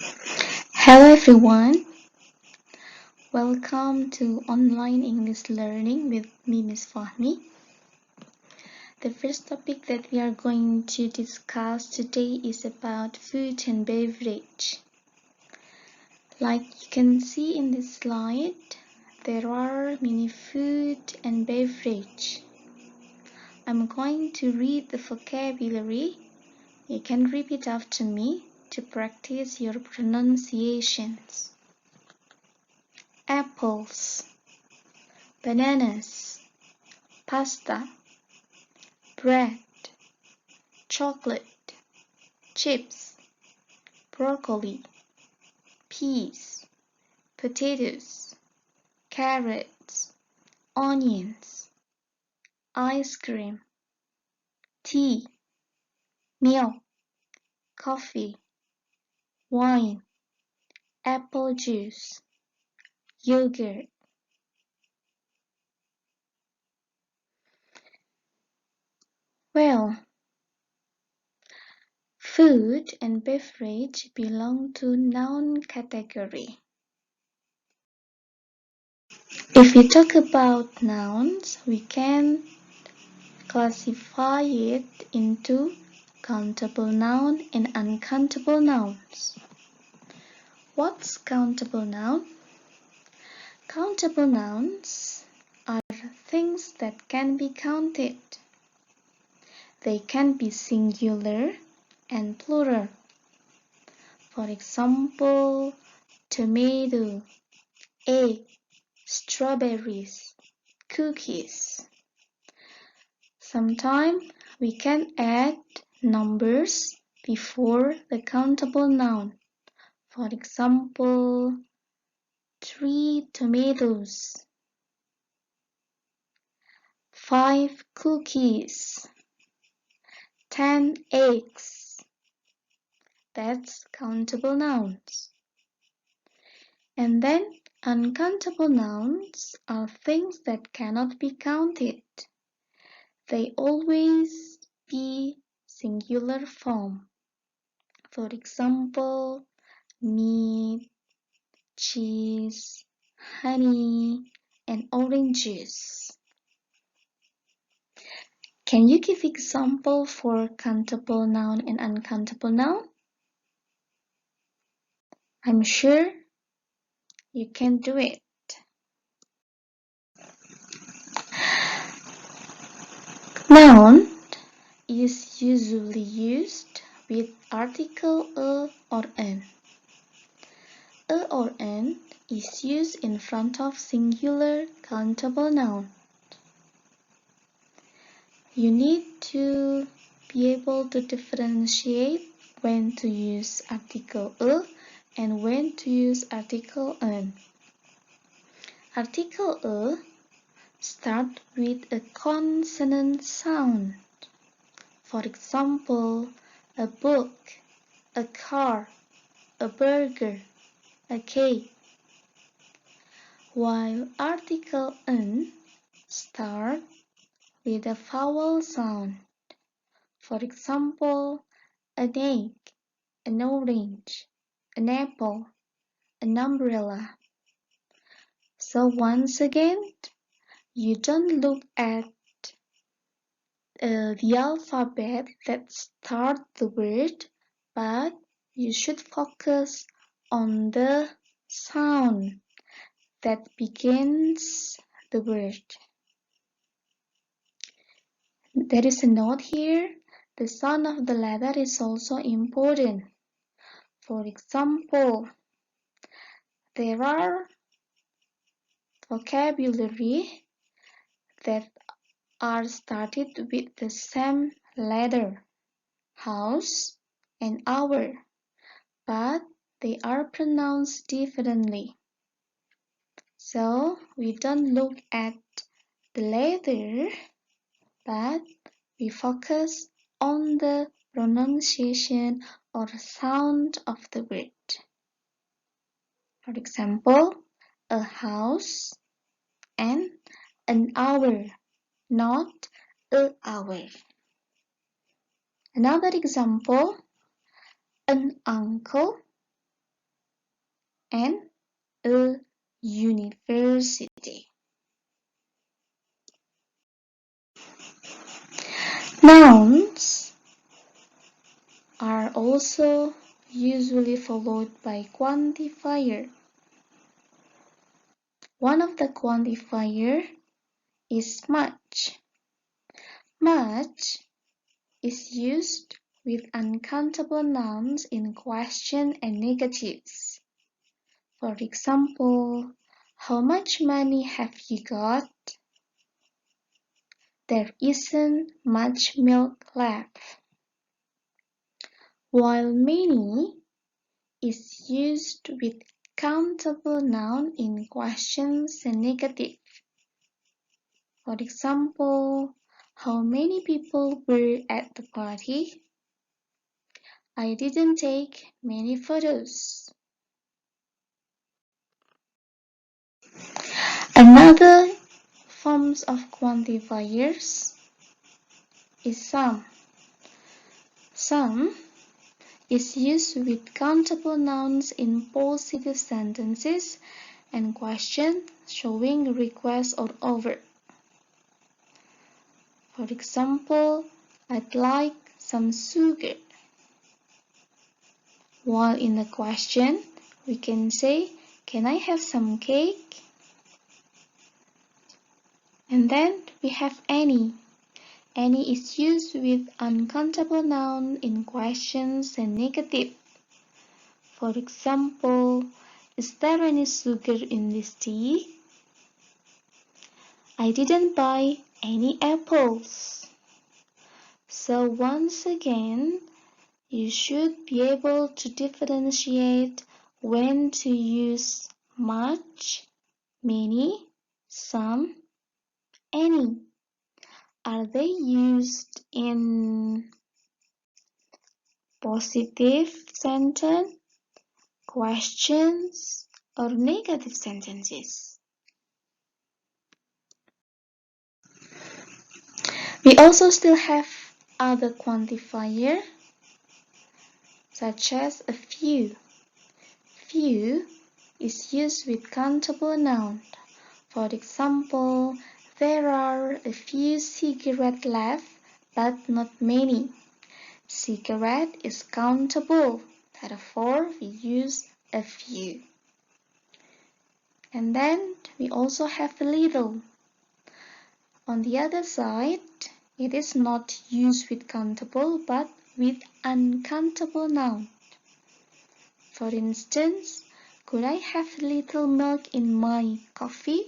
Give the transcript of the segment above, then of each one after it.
Hello everyone, welcome to online English learning with me, Ms.Fahmi. The first topic that we are going to discuss today is about food and beverage. Like you can see in this slide, there are many food and beverage. I'm going to read the vocabulary. You can repeat after me to practice your pronunciations. Apples, bananas, pasta, bread, chocolate, chips, broccoli, peas, potatoes, carrots, onions, ice cream, tea, milk, coffee, wine, apple juice, yogurt. Well, food and beverage belong to noun category. If we talk about nouns, we can classify it into countable noun and uncountable nouns. What's countable noun? Countable nouns are things that can be counted. They can be singular and plural. For example, tomato, egg, strawberries, cookies. Sometimes we can add numbers before the countable noun. For example, 3 tomatoes, 5 cookies, 10 eggs. That's countable nouns. And then uncountable nouns are things that cannot be counted. They always be singular form. For example, meat, cheese, honey, and oranges. Can you give example for countable noun and uncountable noun? I'm sure you can do it. Noun is usually used with article a or an. A or an is used in front of singular countable noun. You need to be able to differentiate when to use article a and when to use article an. Article a starts with a consonant sound. For example, a book, a car, a burger, a cake. While article an starts with a vowel sound. For example, an egg, an orange, an apple, an umbrella. So once again, you don't look at the alphabet that starts the word, but you should focus on the sound that begins the word. There is a note here. The sound of the letter is also important. For example, there are vocabulary that are started with the same letter, house and hour, but they are pronounced differently. So we don't look at the letter, but we focus on the pronunciation or sound of the word. For example, a house and an hour, not a hour. Another example, an uncle and a university. Nouns are also usually followed by quantifier. One of the quantifier is much. Much is used with uncountable nouns in question and negatives. For example, how much money have you got? There isn't much milk left. While many is used with countable noun in questions and negative. For example, how many people were at the party? I didn't take many photos. Another forms of quantifiers is some. Some is used with countable nouns in positive sentences and questions showing request or offer. For example, I'd like some sugar. While in the question, we can say, can I have some cake? And then we have any. Any is used with uncountable noun in questions and negative. For example, is there any sugar in this tea? I didn't buy any apples. So once again, you should be able to differentiate when to use much, many, some, any. Are they used in positive sentence, questions, or negative sentences? We also still have other quantifier such as a few. Few is used with countable noun. For example, there are a few cigarettes left, but not many. Cigarette is countable, therefore we use a few. And then we also have a little. On the other side, it is not used with countable but with uncountable noun. For instance, could I have a little milk in my coffee?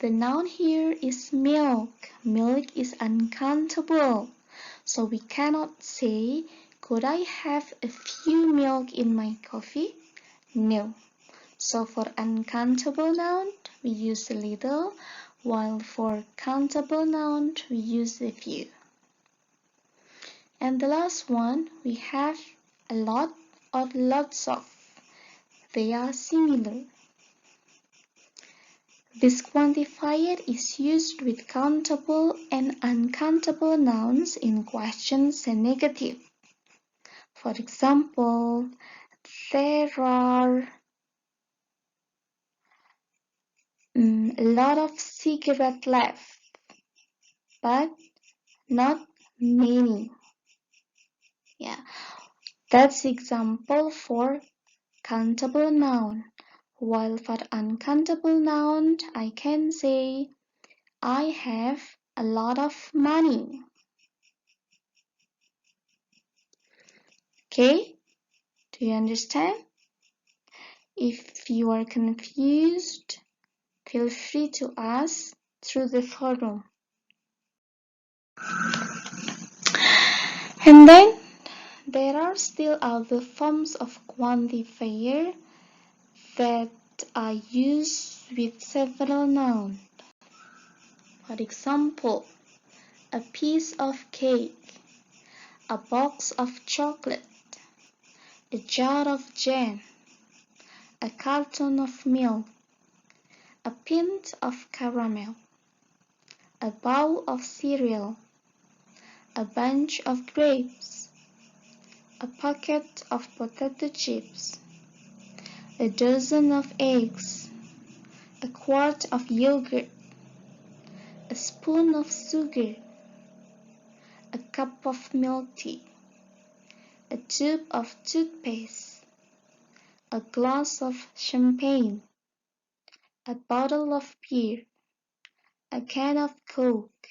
The noun here is milk. Milk is uncountable. So we cannot say, could I have a few milk in my coffee? No. So for uncountable noun, we use a little, while for countable noun, we use a few. And the last one, we have a lot or lots of. They are similar. This quantifier is used with countable and uncountable nouns in questions and negative. For example, there are a lot of cigarettes left, but not many. Yeah, that's example for countable noun. While for uncountable noun, I can say, I have a lot of money. Okay, do you understand? If you are confused, feel free to ask through the forum. And then there are still other forms of quantifier that are used with several nouns. For example, a piece of cake, a box of chocolate, a jar of jam, a carton of milk, a pint of caramel, a bowl of cereal, a bunch of grapes, a packet of potato chips, a dozen of eggs, a quart of yogurt, a spoon of sugar, a cup of milk tea, a tube of toothpaste, a glass of champagne, a bottle of beer, a can of Coke,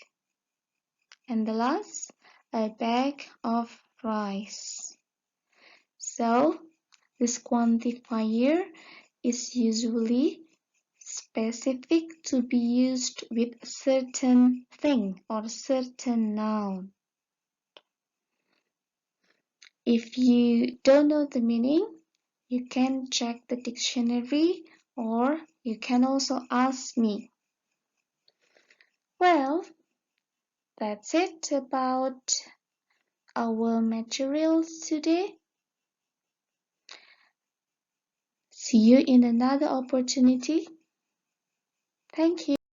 and the last, a bag of rice. So, this quantifier is usually specific to be used with a certain thing or certain noun. If you don't know the meaning, you can check the dictionary or you can also ask me. Well, that's it about our materials today. See you in another opportunity. Thank you.